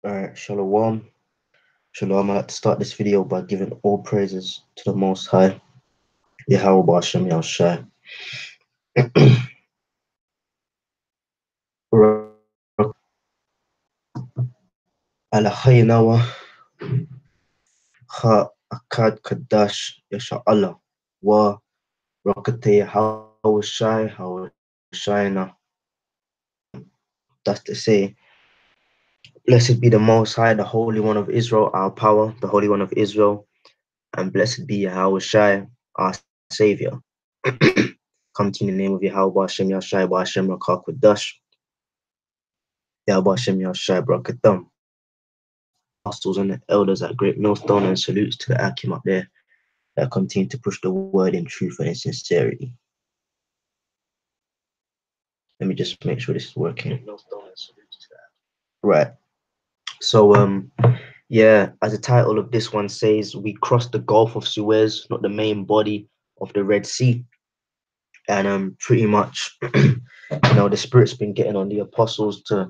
Alright, Shalom. Shalom. I'd like to start this video by giving all praises to the Most High, Yahweh Bashem Yahushai. Alahaynawa Ha Akad Kadash Yasha Allah Wa Rakate Hawashai. That's to say, blessed be the Most High, the Holy One of Israel, our power, the Holy One of Israel, and blessed be Yahushai, our Savior. Come to you in the name of Yahweh Bashem Yahshai Bashem Rakak Yahweh Bashem Yahshai Brakatham. Apostles and the elders at Great Millstone, and salutes to the Akim up there that continue to push the word in truth and in sincerity. Let me just make sure this is working. Right. So yeah, as the title of this one says, we crossed the Gulf of Suez, not the main body of the Red Sea. And pretty much the Spirit's been getting on the apostles to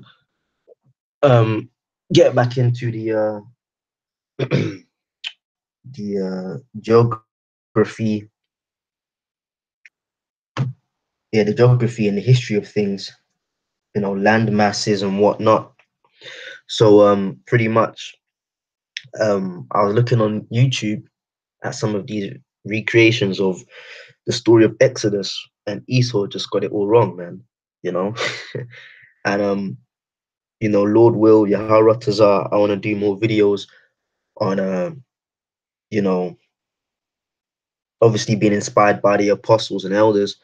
get back into the geography, the geography and the history of things, land masses and whatnot. So pretty much I was looking on YouTube at some of these recreations of the story of Exodus, and Esau just got it all wrong, man. And Lord will, Yaharatazar, I want to do more videos on obviously being inspired by the apostles and elders.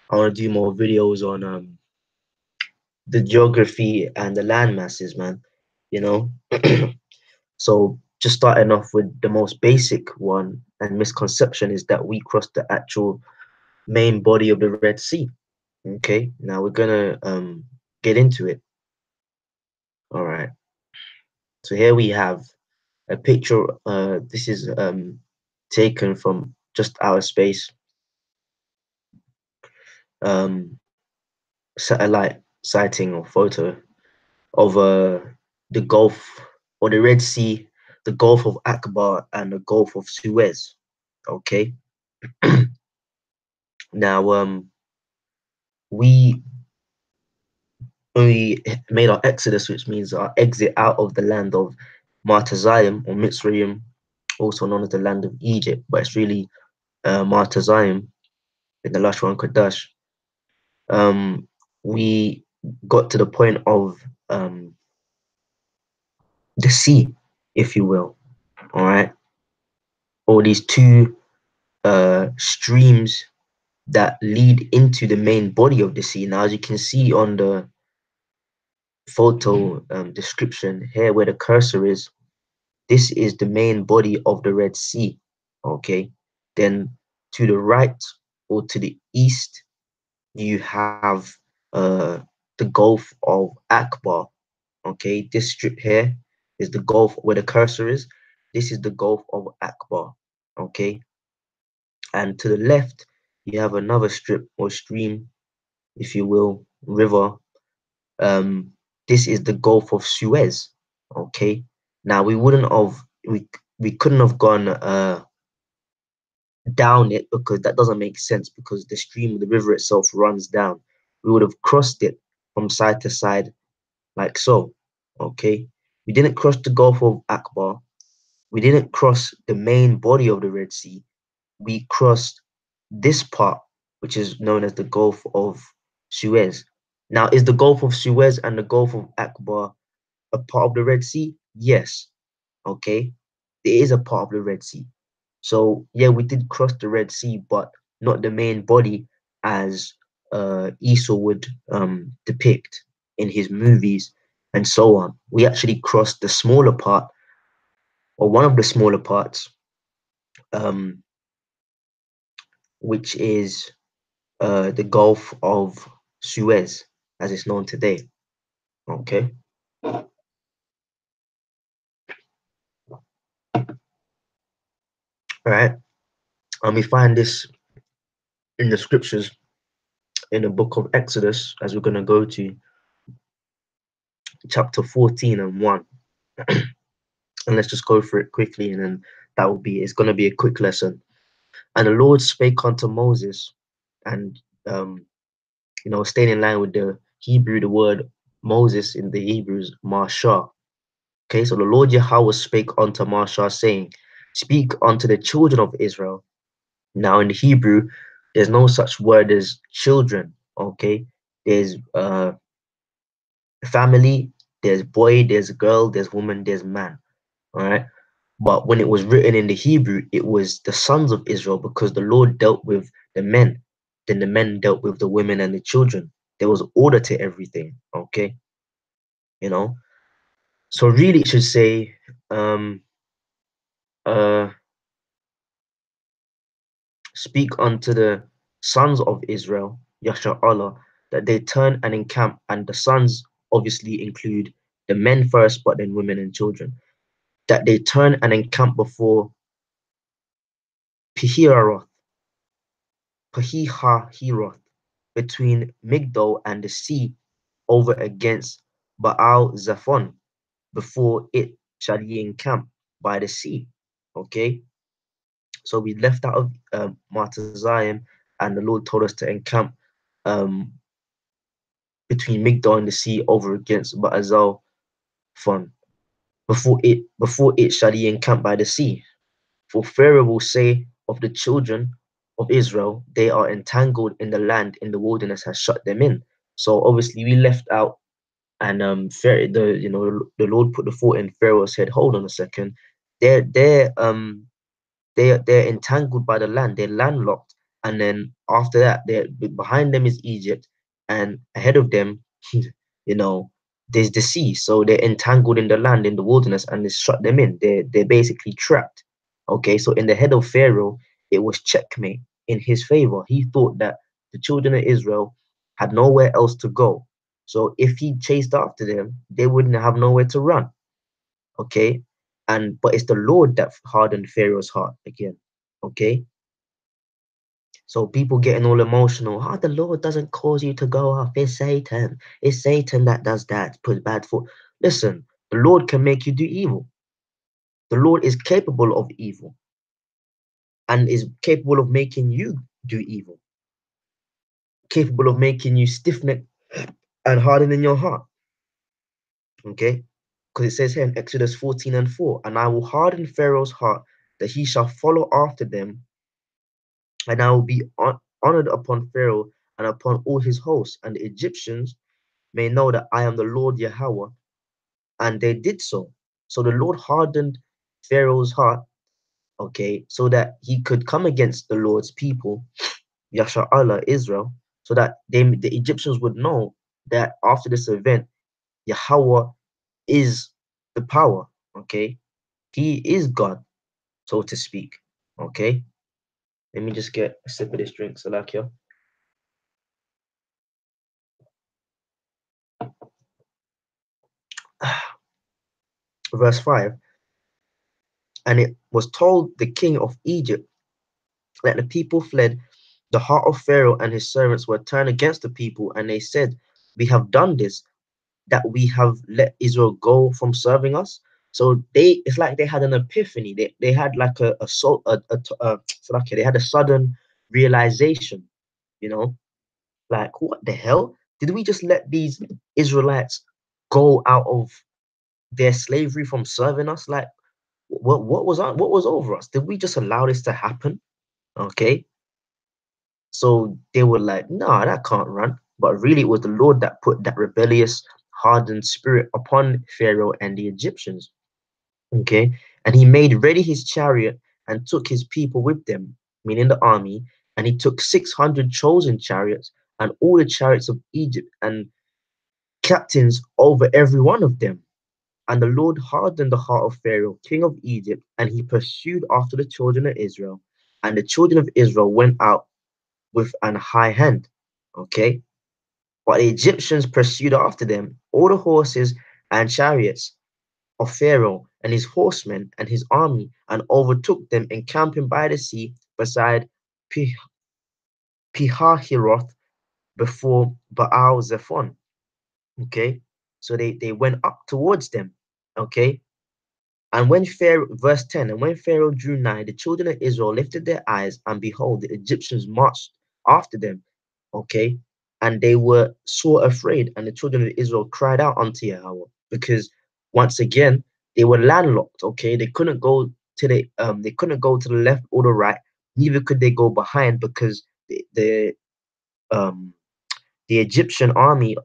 I want to do more videos on the geography and the land masses, man. So just starting off with the most basic one and misconception is that we crossed the actual main body of the Red Sea. Okay, now we're gonna get into it. All right. So here we have a picture. This is taken from just outer space. Satellite sighting or photo of the Gulf or the Red Sea, the Gulf of Akbar and the Gulf of Suez. Okay. Now we made our exodus, which means our exit out of the land of Martazayim or Mitzrayim, also known as the land of Egypt, but it's really Martazayim in the Lashwan Kodash. We got to the point of the sea, if you will. All right. Or these two streams that lead into the main body of the sea. Now, as you can see on the photo description here where the cursor is, this is the main body of the Red Sea. Okay. Then to the right or to the east, you have the Gulf of Akbar. Okay, this strip here is the Gulf where the cursor is. This is the Gulf of Akbar. Okay, and to the left, you have another strip or stream, if you will, river. This is the Gulf of Suez. Okay, now we couldn't have gone down it because that doesn't make sense because the stream, the river itself runs down. We would have crossed it from side to side like so. Okay, we didn't cross the Gulf of Akbar. We didn't cross the main body of the Red Sea. We crossed this part, which is known as the Gulf of Suez. Now, is the Gulf of Suez and the Gulf of Akbar a part of the Red Sea? Yes. Okay, it is a part of the Red Sea. So yeah, we did cross the Red Sea, but not the main body as Esau would depict in his movies and so on. We actually crossed the smaller part, or one of the smaller parts, which is the Gulf of Suez, as it's known today. Okay. All right. And we find this in the scriptures in the book of Exodus, as we're going to go to. chapter 14 and 1. And let's just go through it quickly, and then it's going to be a quick lesson. And the Lord spake unto Moses, and um, staying in line with the Hebrew, the word Moses in the Hebrews, Mashah. Okay, so the Lord Yahweh spake unto Mashah, saying, Speak unto the children of Israel. Now in the Hebrew, there's no such word as children. Okay, there's family, there's boy, there's girl, there's woman, there's man. All right. But when it was written in the Hebrew, it was the sons of Israel, because the Lord dealt with the men. Then the men dealt with the women and the children. There was order to everything. Okay. You know, so really it should say, um, uh, speak unto the sons of Israel, Yasha Allah, that they turn and encamp. And the sons obviously include the men first, but then women and children. That they turn and encamp before Pihiroth, Pihahiroth, between Migdol and the sea, over against Baal Zephon. Before it shall ye encamp by the sea. Okay, so we left out of Mount Zion, and the Lord told us to encamp um, between Migdol and the sea, over against Baal Zephon. Before it shall ye encamp by the sea. For Pharaoh will say of the children of Israel, they are entangled in the land, in the wilderness has shut them in. So obviously we left out, and Pharaoh, the Lord put the thought in Pharaoh's head. Hold on a second, they're entangled by the land, they're landlocked, and then after that, they're behind them is Egypt, and ahead of them, you know, there's the sea. So they're entangled in the land, in the wilderness, and it's shut them in. They're basically trapped. Okay, so in the head of Pharaoh, it was checkmate in his favor. He thought that the children of Israel had nowhere else to go. So if he chased after them, they wouldn't have nowhere to run. Okay, but it's the Lord that hardened Pharaoh's heart again. Okay, so people getting all emotional. Oh, the Lord doesn't cause you to go off. It's Satan. It's Satan that does that. Put bad foot. Listen, the Lord can make you do evil. The Lord is capable of evil, and is capable of making you do evil. Capable of making you stiff necked and hardening your heart. Okay, because it says here in Exodus 14 and 4, and I will harden Pharaoh's heart, that he shall follow after them, and I will be honored upon Pharaoh and upon all his hosts, and the Egyptians may know that I am the Lord Yahweh. And they did so. So the Lord hardened Pharaoh's heart, okay, so that he could come against the Lord's people, Yasha Allah, Israel, so that the Egyptians would know that after this event, Yahweh is the power, okay? He is God, so to speak, okay? Let me just get a sip of this drink, Salakia. Verse 5, and it was told the king of Egypt that the people fled. The heart of Pharaoh and his servants were turned against the people, and they said, we have done this, that we have let Israel go from serving us. So it's like they had an epiphany. They had like so like they had a sudden realization, you know, like what the hell? Did we just let these Israelites go out of their slavery from serving us? Like what was over us? Did we just allow this to happen? Okay. So they were like, no, that can't run. But really, it was the Lord that put that rebellious, hardened spirit upon Pharaoh and the Egyptians. Okay. And he made ready his chariot and took his people with them, meaning the army. And he took 600 chosen chariots and all the chariots of Egypt and captains over every one of them. And the Lord hardened the heart of Pharaoh, king of Egypt, and he pursued after the children of Israel. And the children of Israel went out with an high hand. Okay. But the Egyptians pursued after them all the horses and chariots of Pharaoh and his horsemen and his army, and overtook them encamping by the sea beside Pihahiroth before Baal Zephon. Okay. So they went up towards them. Okay. And when Pharaoh, verse 10, and when Pharaoh drew nigh, the children of Israel lifted their eyes, and behold, the Egyptians marched after them. Okay. And they were sore afraid, and the children of Israel cried out unto Yahweh, because once again they were landlocked. Okay. They couldn't go to the left or the right, neither could they go behind, because um the Egyptian army,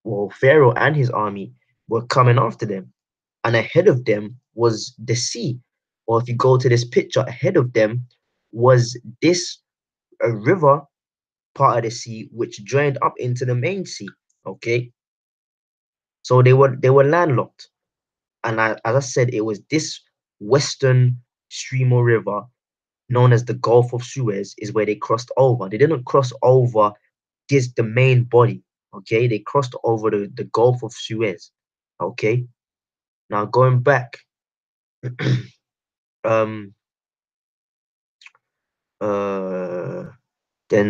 well, Pharaoh and his army were coming after them. And ahead of them was the sea. Or if you go to this picture, ahead of them was this river part of the sea, which drained up into the main sea. Okay. So they were landlocked. And as I said, it was this western stream or river known as the Gulf of Suez is where they crossed over. They didn't cross over the main body. Okay, they crossed over the Gulf of Suez. Okay, now going back, um, uh, then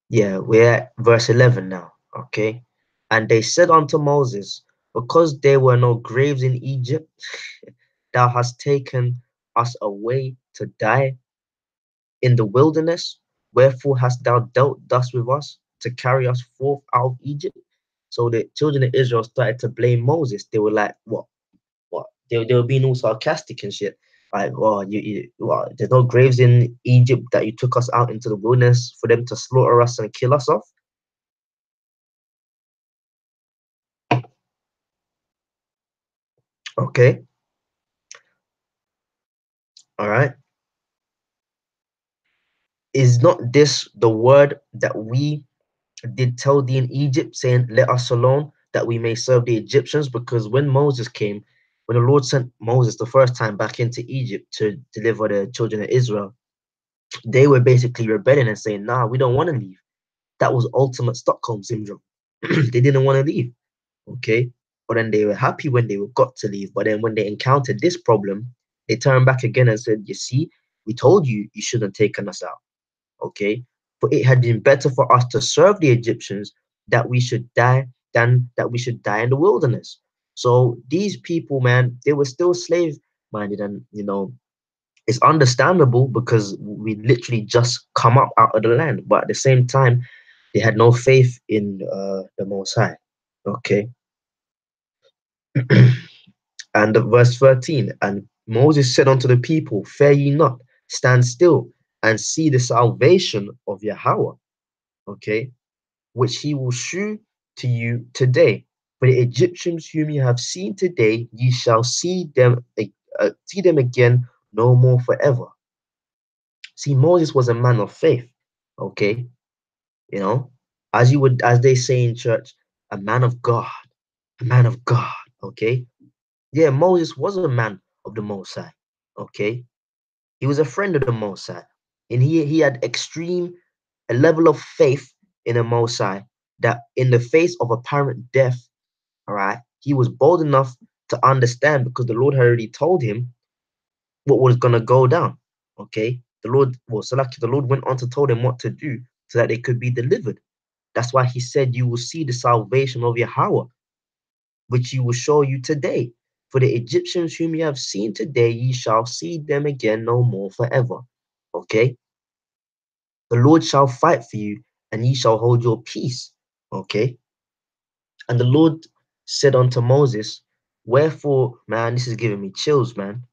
yeah, we're at verse 11 now. Okay, and they said unto Moses, because there were no graves in Egypt, thou hast taken us away to die in the wilderness. Wherefore hast thou dealt thus with us to carry us forth out of Egypt? So the children of Israel started to blame Moses. They were like, what? What? They were being all sarcastic and shit. Like, well, there's no graves in Egypt that you took us out into the wilderness for them to slaughter us and kill us off. Okay, all right. Is not this the word that we did tell thee in Egypt, saying, let us alone, that we may serve the Egyptians? Because when Moses came, when the Lord sent Moses the first time back into Egypt to deliver the children of Israel, they were basically rebelling and saying, nah, we don't want to leave. That was ultimate Stockholm syndrome. They didn't want to leave. Okay. But then they were happy when they got to leave. But then when they encountered this problem, they turned back again and said, you see, we told you you shouldn't have taken us out. Okay. For it had been better for us to serve the Egyptians that we should die than that we should die in the wilderness. So these people, man, they were still slave minded. And, it's understandable because we literally just come up out of the land. But at the same time, they had no faith in the Most High. Okay. And verse 13, and Moses said unto the people, fear ye not, stand still and see the salvation of Yahweh. Okay, which he will shew to you today. For the Egyptians whom you have seen today, ye shall see them again no more forever. See, Moses was a man of faith. Okay, you know, as they say in church, a man of God, a man of God. Okay, yeah, Moses was a man of the Most High. Okay, he was a friend of the Most High, and he had a level of faith in the Most High that in the face of apparent death, all right, he was bold enough to understand because the Lord had already told him what was gonna go down. Okay, the Lord went on to tell him what to do so that they could be delivered. That's why he said, "You will see the salvation of Yahweh, which he will show you today. For the Egyptians whom you have seen today, ye shall see them again no more forever." Okay, the Lord shall fight for you, and ye shall hold your peace. Okay, and the Lord said unto Moses, wherefore, man, this is giving me chills, man.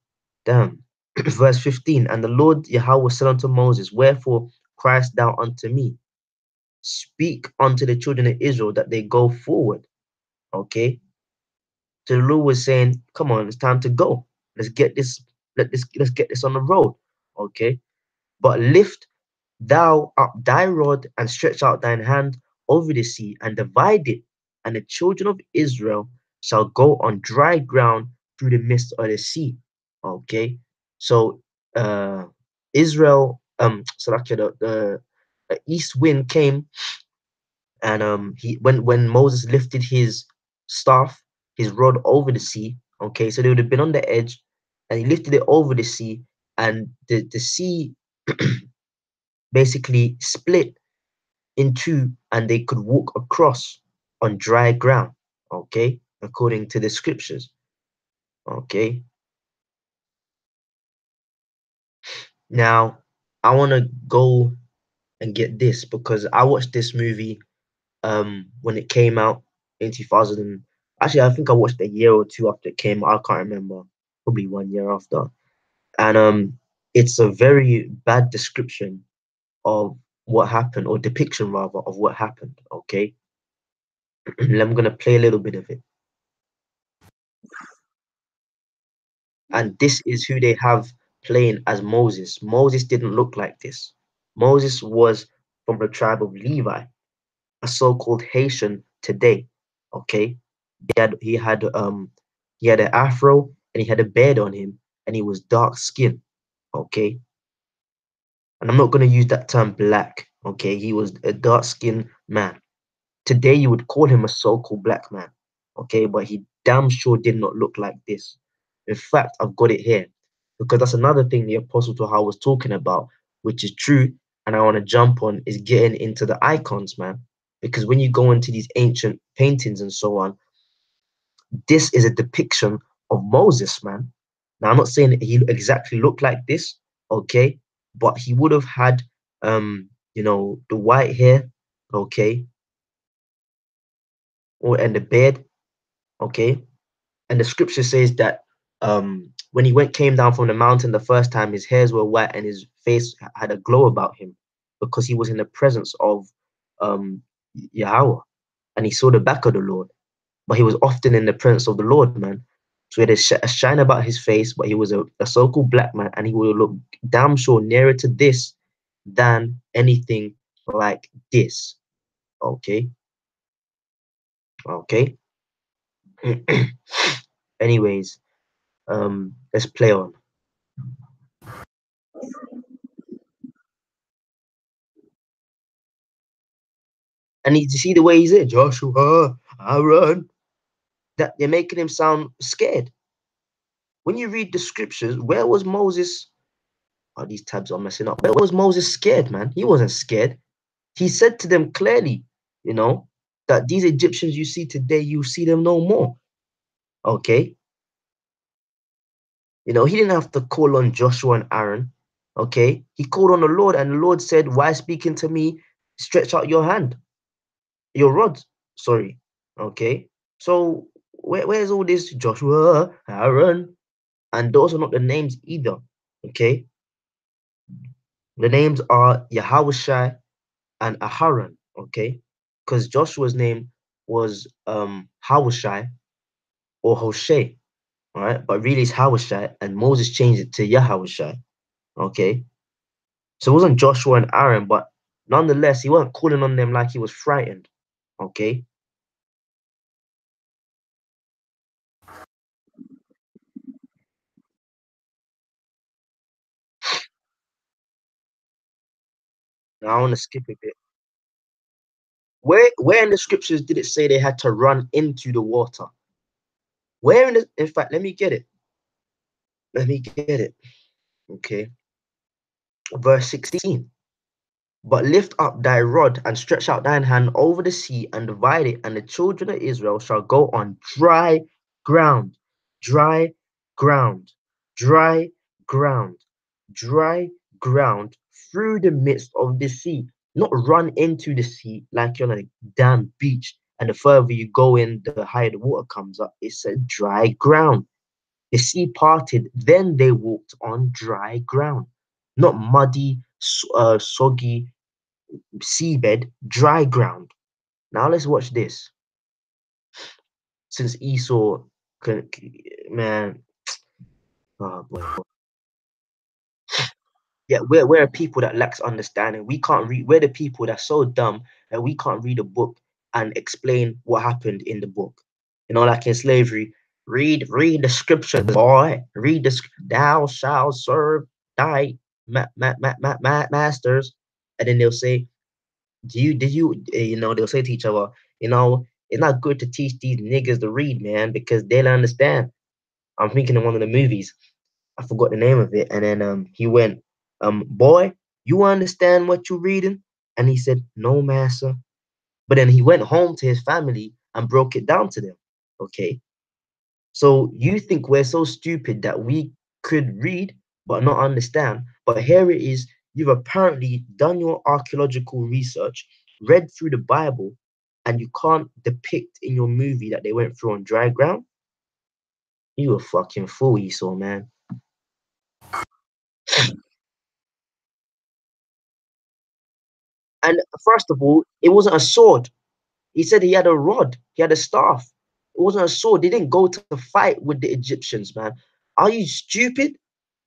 Damn. Verse 15, and the Lord Yahweh said unto Moses, wherefore criest thou unto me? Speak unto the children of Israel that they go forward. Okay. So the Lord was saying, come on, it's time to go. Let's get this, let's get this on the road. Okay. But lift thou up thy rod and stretch out thine hand over the sea and divide it, and the children of Israel shall go on dry ground through the midst of the sea. Okay, so Israel, so like the east wind came, and he when Moses lifted his staff, his rod over the sea. Okay, so they would have been on the edge, and he lifted it over the sea, and the sea basically split in two and they could walk across. on dry ground, okay, according to the scriptures, okay. Now, I want to go and get this because I watched this movie when it came out in 2000. Actually, I think I watched a year or two after it came out. I can't remember. Probably 1 year after. And it's a very bad description of what happened, or depiction rather of what happened. Okay, I'm gonna play a little bit of it. And this is who they have playing as Moses. Moses didn't look like this. Moses was from the tribe of Levi, a so-called Haitian today. Okay, he had an afro and he had a beard on him and he was dark skinned. Okay, and I'm not gonna use that term black. Okay, he was a dark skinned man. Today you would call him a so-called black man. Okay, but he damn sure did not look like this. In fact, I've got it here because that's another thing the Apostle Toha was talking about, which is true, and I want to jump on is getting into the icons, man. Because when you go into these ancient paintings and so on, this is a depiction of Moses, man. Now I'm not saying that he exactly looked like this, okay, but he would have had the white hair, okay, or and the beard, okay. And the scripture says that when he came down from the mountain the first time, his hairs were white and his face had a glow about him because he was in the presence of um, Yahweh, and he saw the back of the Lord. But he was often in the presence of the Lord, man. So he had a shine about his face, but he was a so-called black man, and he would look damn sure nearer to this than anything like this. Okay, okay. Anyways, let's play on. And you see the way he's in, Joshua, I run. That they're making him sound scared. When you read the scriptures, where was Moses? Oh, these tabs are messing up. Where was Moses scared, man? He wasn't scared. He said to them clearly, you know, that these Egyptians you see today, you see them no more. Okay. He didn't have to call on Joshua and Aaron. Okay. He called on the Lord, and the Lord said, why speaking to me? Stretch out your hand, your rod. Sorry. Okay. So where's all this Joshua, Aaron? And those are not the names either. Okay. The names are Yahushai and Aharon. Okay. Because Joshua's name was Hawashi or Hoshe. All right. But really it's Hawashi, and Moses changed it to Yahushai. Okay. So it wasn't Joshua and Aaron, but nonetheless, he wasn't calling on them like he was frightened. Okay. Now I want to skip a bit. Where in the scriptures did it say they had to run into the water? Where in fact, let me get it. Let me get it. Okay. Verse 16. But lift up thy rod and stretch out thine hand over the sea and divide it, and the children of Israel shall go on dry ground, dry ground, dry ground, dry ground through the midst of the sea. Not run into the sea like you're on a damn beach, and the further you go in, the higher the water comes up. It's a dry ground. The sea parted, then they walked on dry ground, not muddy, soggy seabed, dry ground. Now let's watch this. Since Esau, man, oh boy, yeah, we're people that lacks understanding. We can't read. We're the people that's so dumb that we can't read a book and explain what happened in the book. Like in slavery, read the scriptures, boy. Read the thou shalt serve thy masters, and then they'll say, did you they'll say to each other, it's not good to teach these niggas to read, man, because they'll understand. I'm thinking of one of the movies. I forgot the name of it. And then he went, boy, you understand what you're reading? And he said, no, master. But then he went home to his family and broke it down to them. Okay. So you think we're so stupid that we could read but not understand. But here it is. You've apparently done your archaeological research, read through the Bible, and you can't depict in your movie that they went through on dry ground. You a fucking fool, Esau, man. And first of all, it wasn't a sword. He said he had a rod, he had a staff. It wasn't a sword. They didn't go to fight with the Egyptians, man. Are you stupid?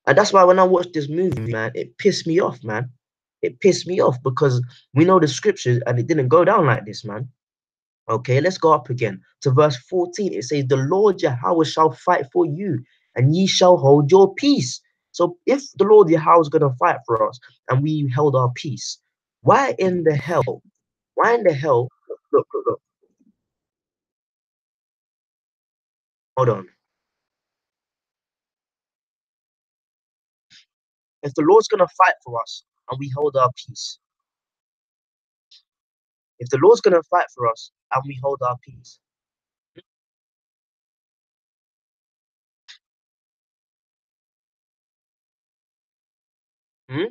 And that's why when I watched this movie, man, it pissed me off, man. It pissed me off because we know the scriptures and it didn't go down like this, man. Okay, let's go up again to verse 14. It says, the Lord Yahweh shall fight for you, and ye shall hold your peace. So if the Lord Yahweh is going to fight for us and we held our peace, why in the hell? Why in the hell? Look, hold on. If the Lord's going to fight for us and we hold our peace, if the Lord's going to fight for us and we hold our peace, hmm?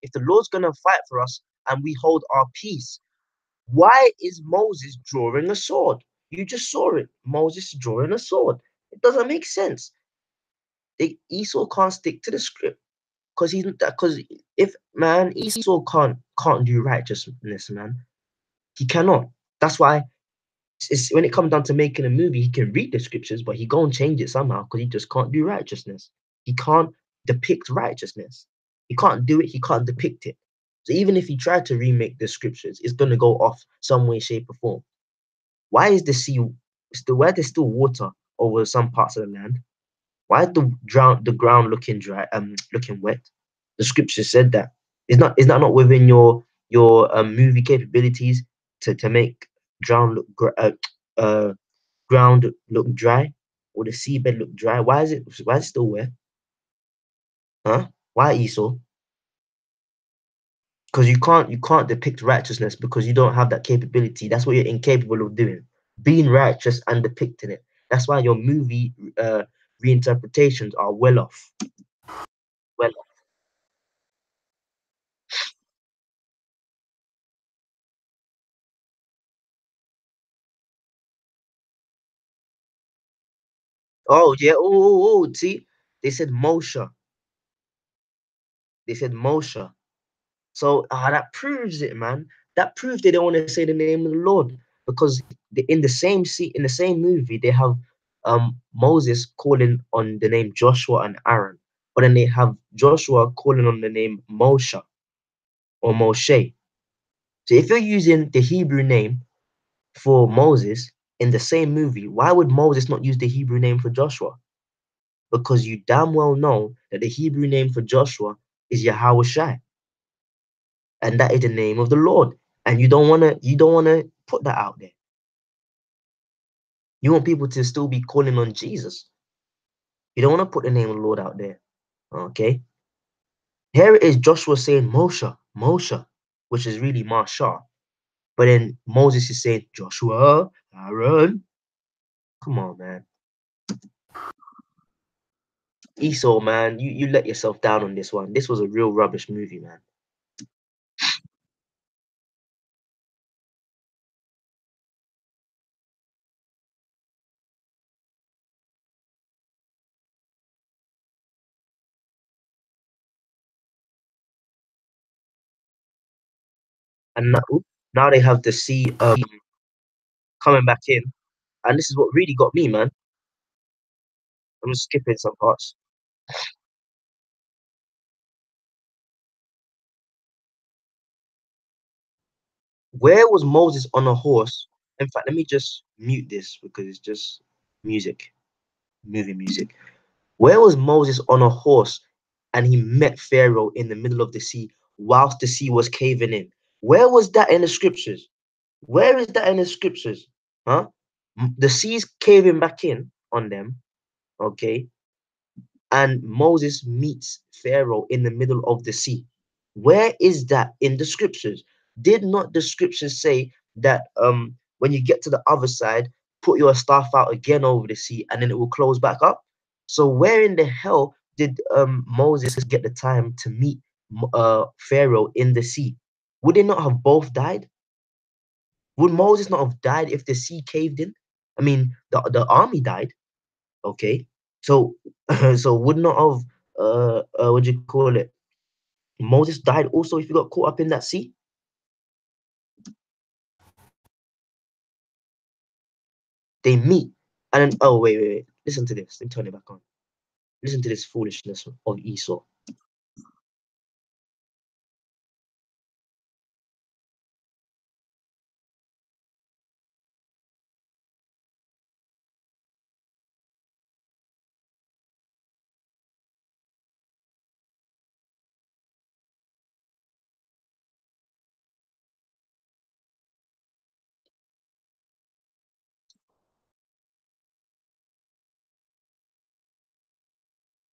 If the Lord's going to fight for us and we hold our peace, why is Moses drawing a sword? You just saw it. Moses drawing a sword. It doesn't make sense. Esau can't stick to the script because if man Esau can't do righteousness, man. He cannot. That's why it's when it comes down to making a movie, he can read the scriptures, but he go and change it somehow because he just can't do righteousness. He can't depict righteousness. He can't do it. He can't depict it. So even if he tried to remake the scriptures, it's gonna go off some way, shape, or form. Why is the sea still? Why there's still water over some parts of the land? Why is the ground looking dry? Looking wet. The scripture said that. Is that not within your movie capabilities to make drown look ground look dry or the seabed look dry? Why is it still wet? Huh? Why, Esau? Because you can't depict righteousness because you don't have that capability. That's what you're incapable of doing. Being righteous and depicting it. That's why your movie reinterpretations are well off. Well off. Oh yeah, see, they said Moshe. They said Moshe. So that proves it, man. That proves they don't want to say the name of the Lord because in in the same movie, they have Moses calling on the name Joshua and Aaron, but then they have Joshua calling on the name Moshe or Moshe. So if you're using the Hebrew name for Moses in the same movie, why would Moses not use the Hebrew name for Joshua? Because you damn well know that the Hebrew name for Joshua is Yahweh Shai, and that is the name of the Lord. And you don't wanna put that out there. You want people to still be calling on Jesus. You don't want to put the name of the Lord out there. Okay. Here it is Joshua saying Moshe, Moshe, which is really Marsha. But then Moses is saying Joshua, Aaron. Come on, man. Esau, man, you let yourself down on this one. This was a real rubbish movie, man. And now they have the sea coming back in. And this is what really got me, man. I'm just skipping some parts. Where was Moses on a horse? In fact, let me just mute this because it's just music, movie music. Where was Moses on a horse and he met Pharaoh in the middle of the sea whilst the sea was caving in? Where was that in the scriptures? Where is that in the scriptures? Huh? The sea's caving back in on them, okay? And Moses meets Pharaoh in the middle of the sea. Where is that in the scriptures? Did not the scriptures say that when you get to the other side, put your staff out again over the sea, and then it will close back up. So where in the hell did Moses get the time to meet Pharaoh in the sea? Would they not have both died? Would Moses not have died if the sea caved in? I mean, the army died. Okay, so so would not have what do you call it? Moses died also if he got caught up in that sea. They meet, and then oh wait, listen to this. Let me turn it back on. Listen to this foolishness of Esau.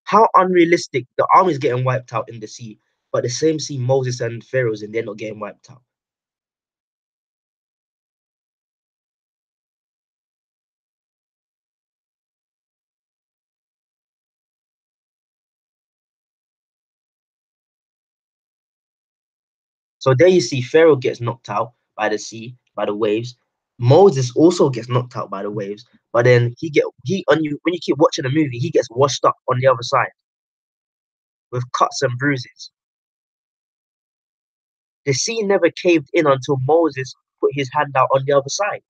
How unrealistic! The army's getting wiped out in the sea, but the same sea Moses and Pharaoh's in, they're not getting wiped out. So there you see, Pharaoh gets knocked out by the sea, by the waves. Moses also gets knocked out by the waves, but then he on you when you keep watching the movie, he gets washed up on the other side with cuts and bruises. The sea never caved in until Moses put his hand out on the other side.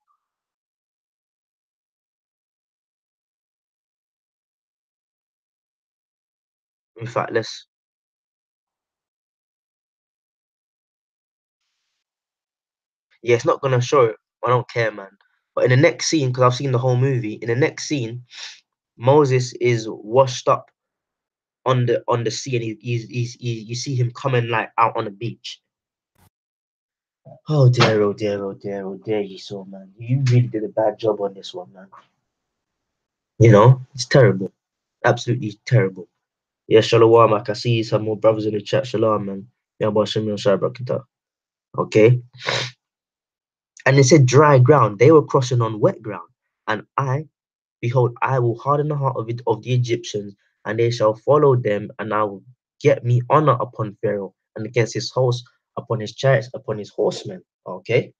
In fact, let's yeah, it's not gonna show it. I don't care, man. But in the next scene, because I've seen the whole movie, in the next scene, Moses is washed up on the sea, and you see him coming like out on the beach. Oh dear, oh dear, oh dear, oh dear, Esau, man. You really did a bad job on this one, man. You know, it's terrible. Absolutely terrible. Yeah, Shalom, I can see some more brothers in the chat. Shalom, man. Yeah, about Shimon Shabrakata. Okay. And they said dry ground. They were crossing on wet ground. And behold, I will harden the heart of the Egyptians, and they shall follow them, and I will get me honor upon Pharaoh and against his host, upon his chariots, upon his horsemen. Okay.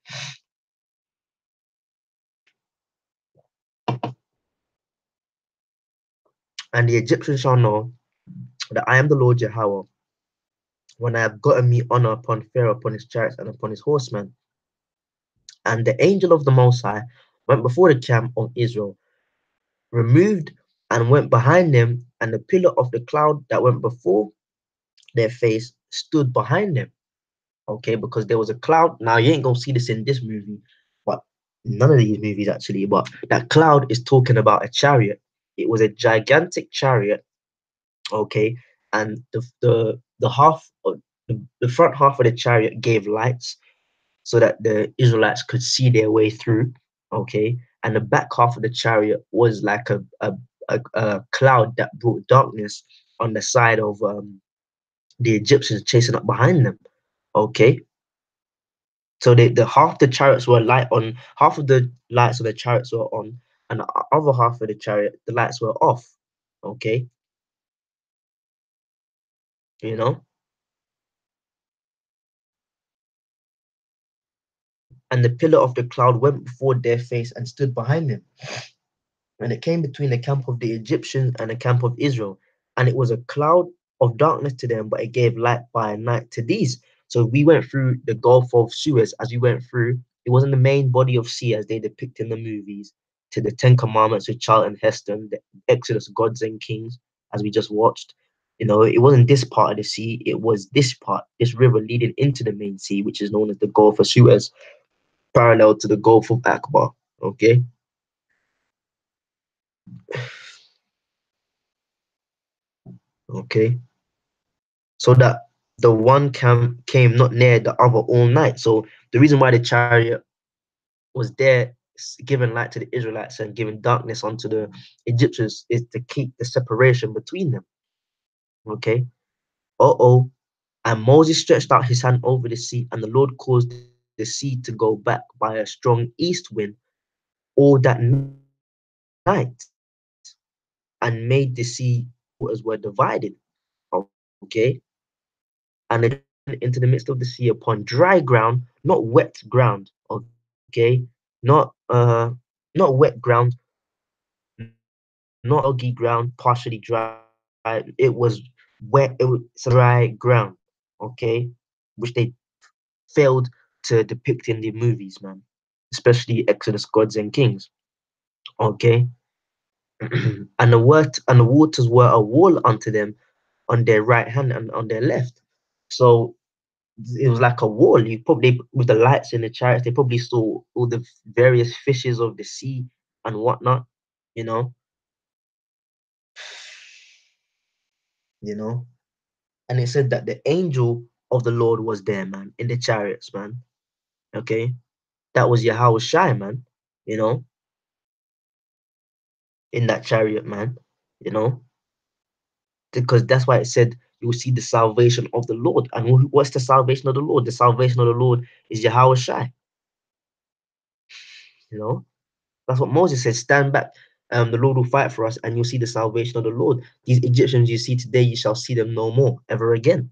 And the Egyptians shall know that I am the Lord Jehovah, when I have gotten me honor upon Pharaoh, upon his chariots, and upon his horsemen. And the angel of the Most High went before the camp of Israel, removed and went behind them, and the pillar of the cloud that went before their face stood behind them. Okay, because there was a cloud. Now you ain't gonna see this in this movie, but none of these movies actually. But that cloud is talking about a chariot. It was a gigantic chariot. Okay, and the half of the front half of the chariot gave lights so that the Israelites could see their way through. Okay, and the back half of the chariot was like a cloud that brought darkness on the side of the Egyptians chasing up behind them. Okay, so the half the chariots were light on, half of the lights of the chariots were on, and the other half of the chariot, the lights were off. Okay, you know, and the pillar of the cloud went before their face and stood behind them. And it came between the camp of the Egyptians and the camp of Israel. And it was a cloud of darkness to them, but it gave light by night to these. So we went through the Gulf of Suez as we went through. It wasn't the main body of sea as they depict in the movies, to the Ten Commandments with Charlton Heston, the Exodus, Gods and Kings, as we just watched. You know, it wasn't this part of the sea, it was this part, this river leading into the main sea, which is known as the Gulf of Suez, parallel to the Gulf of Akbar. Okay. Okay. So that the one camp came not near the other all night. So the reason why the chariot was there, giving light to the Israelites and giving darkness onto the Egyptians, is to keep the separation between them. Okay. Uh oh. And Moses stretched out his hand over the sea, and the Lord caused the sea to go back by a strong east wind all that night, and made the sea waters were divided. Okay, and they turned into the midst of the sea upon dry ground, not wet ground. Okay, not not wet ground, not soggy ground, partially dry. It was wet. It was dry ground. Okay, which they failed to depict in the movies, man. Especially Exodus, Gods and Kings. Okay, and the waters were a wall unto them on their right hand and on their left. So it was like a wall. You probably with the lights in the chariots, they probably saw all the various fishes of the sea and whatnot, you know, you know. And it said that the angel of the Lord was there, man, in the chariots, man. Okay, that was Yahweh Shai, man. You know, in that chariot, man. You know, because that's why it said you will see the salvation of the Lord. And what's the salvation of the Lord? The salvation of the Lord is Yahweh Shai. You know, that's what Moses said. Stand back. The Lord will fight for us, and you'll see the salvation of the Lord. These Egyptians you see today, you shall see them no more ever again.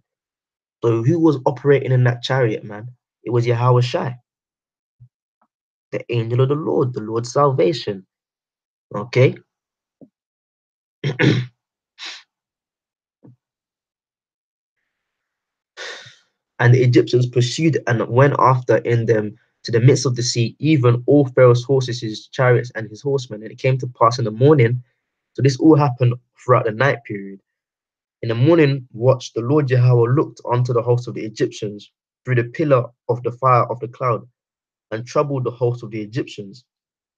So who was operating in that chariot, man? It was Yahweh Shai, the angel of the Lord's salvation. Okay. And the Egyptians pursued and went after in them to the midst of the sea, even all Pharaoh's horses, his chariots, and his horsemen. And it came to pass in the morning. So this all happened throughout the night period. In the morning watch, the Lord Yahweh looked unto the host of the Egyptians through the pillar of the fire of the cloud, and troubled the host of the Egyptians,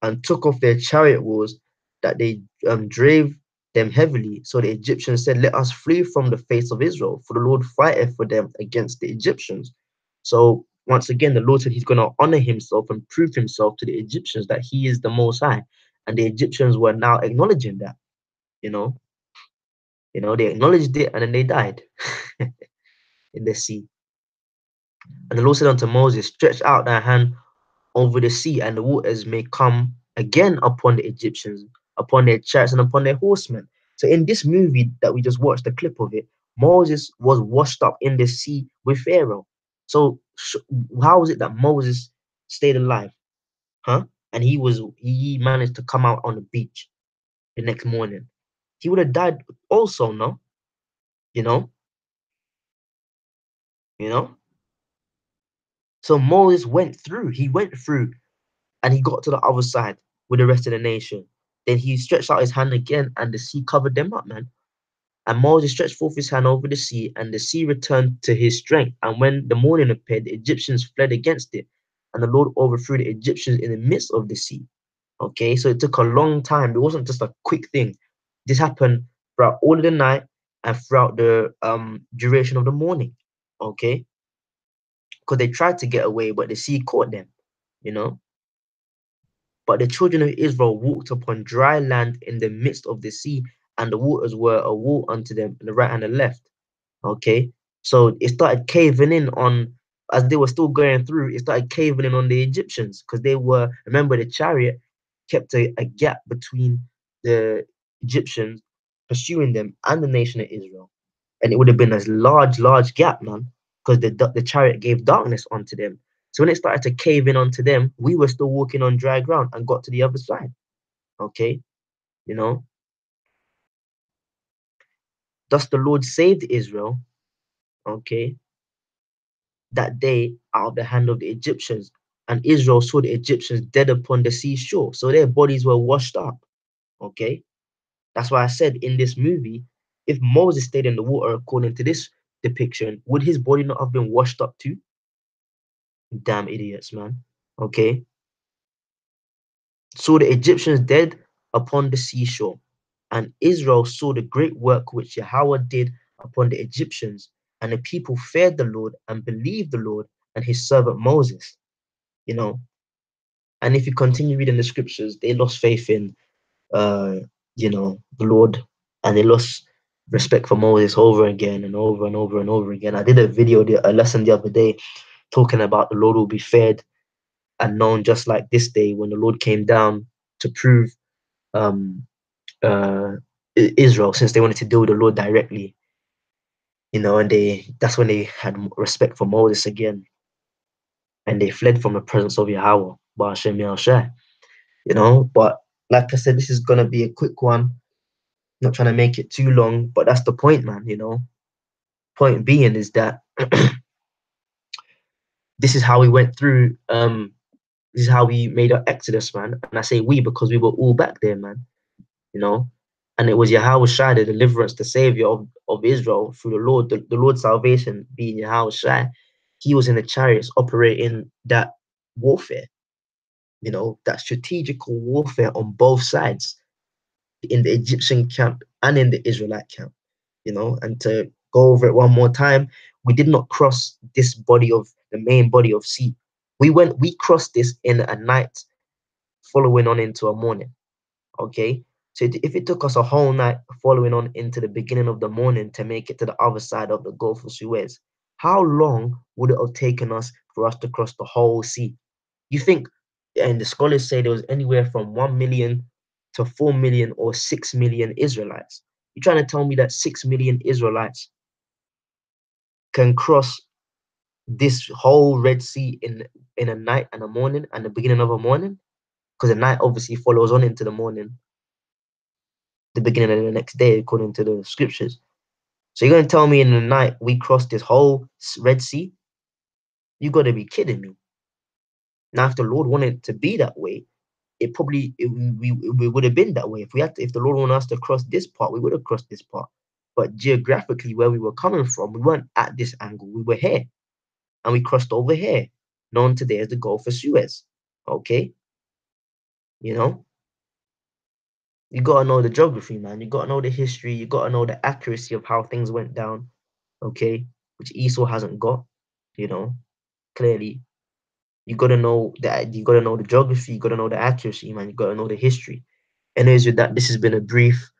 and took off their chariot wheels, that they drave them heavily. So the Egyptians said, let us flee from the face of Israel, for the Lord fighteth for them against the Egyptians. So once again, the Lord said he's going to honor himself and prove himself to the Egyptians that he is the Most High. And the Egyptians were now acknowledging that, you know, they acknowledged it and then they died in the sea. And the Lord said unto Moses, stretch out thy hand over the sea, and the waters may come again upon the Egyptians, upon their chariots and upon their horsemen. So in this movie that we just watched, the clip of it, Moses was washed up in the sea with Pharaoh. So how is it that Moses stayed alive? Huh? And he managed to come out on the beach the next morning. He would have died also, no? You know? You know? So Moses he went through and he got to the other side with the rest of the nation. Then he stretched out his hand again, and the sea covered them up, man. And Moses stretched forth his hand over the sea, and the sea returned to his strength. And when the morning appeared, the Egyptians fled against it, and the Lord overthrew the Egyptians in the midst of the sea. Okay, so it took a long time. It wasn't just a quick thing. This happened throughout all of the night and throughout the duration of the morning. Okay, because they tried to get away, but the sea caught them. You know. But the children of Israel walked upon dry land in the midst of the sea, and the waters were a wall unto them on the right and the left. Okay, so it started caving in on, as they were still going through, it started caving in on the Egyptians because they were, remember, the chariot kept a gap between the Egyptians pursuing them and the nation of Israel. And it would have been a large gap, man, because the chariot gave darkness onto them. So when it started to cave in onto them, we were still walking on dry ground and got to the other side. Okay, you know, thus the Lord saved Israel, okay, that day out of the hand of the Egyptians. And Israel saw the Egyptians dead upon the seashore. So their bodies were washed up. Okay, that's why I said in this movie, if Moses stayed in the water according to this depiction, would his body not have been washed up too? Damn idiots, man. Okay. Saw the Egyptians dead upon the seashore, and Israel saw the great work which Yahweh did upon the Egyptians, and the people feared the Lord and believed the Lord and his servant Moses. You know, and if you continue reading the scriptures, they lost faith in uh, the Lord, and they lost respect for Moses over again and over and over and over again. I did a lesson the other day talking about the Lord will be feared and known just like this day when the Lord came down to prove um, uh, Israel, since they wanted to deal with the Lord directly, and that's when they had respect for Moses again, and they fled from the presence of Yahweh, Ba'ashem Yahushai, But like I said, this is gonna be a quick one. Not trying to make it too long, but that's the point, man. Point being is that this is how we went through. This is how we made our exodus, man. And I say we because we were all back there, man. You know, and it was Yahweh Shai, the deliverance, the savior of Israel through the Lord, the Lord's salvation being Yahweh Shai. He was in the chariots operating that warfare, that strategical warfare on both sides, in the Egyptian camp and in the Israelite camp, and to go over it one more time, we did not cross this the main body of sea. We crossed this in a night following on into a morning. Okay. So if it took us a whole night following on into the beginning of the morning to make it to the other side of the Gulf of Suez, how long would it have taken us for us to cross the whole sea? You think, and the scholars say there was anywhere from 1 million to 4 million or 6 million Israelites. You're trying to tell me that 6 million Israelites can cross this whole Red Sea in a night and a morning and the beginning of a morning? Because the night obviously follows on into the morning, the beginning of the next day, according to the scriptures. So you're going to tell me in the night we crossed this whole Red Sea? You got to be kidding me. Now, if the Lord wanted it to be that way, we would have been that way. If the Lord wanted us to cross this part, we would have crossed this part. But geographically, where we were coming from, we weren't at this angle. We were here, and we crossed over here, known today as the Gulf of Suez. Okay, you know, you gotta know the geography, man. You gotta know the history. You gotta know the accuracy of how things went down. Okay, which Esau hasn't got. Clearly, you gotta know that. You gotta know the geography. You gotta know the accuracy, man. You gotta know the history. Anyways, with that, this has been a brief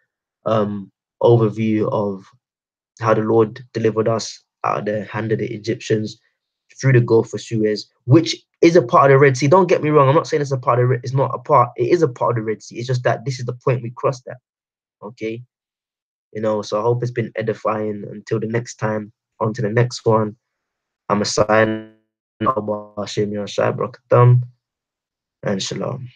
overview of how the Lord delivered us out of the hand of the Egyptians through the Gulf of Suez, which is a part of the Red Sea. Don't get me wrong. I'm not saying it's a part of it. It's not a part. It is a part of the Red Sea. It's just that this is the point we crossed at. Okay. So I hope it's been edifying. Until the next time, on to the next one. I'm a sign. And shalom.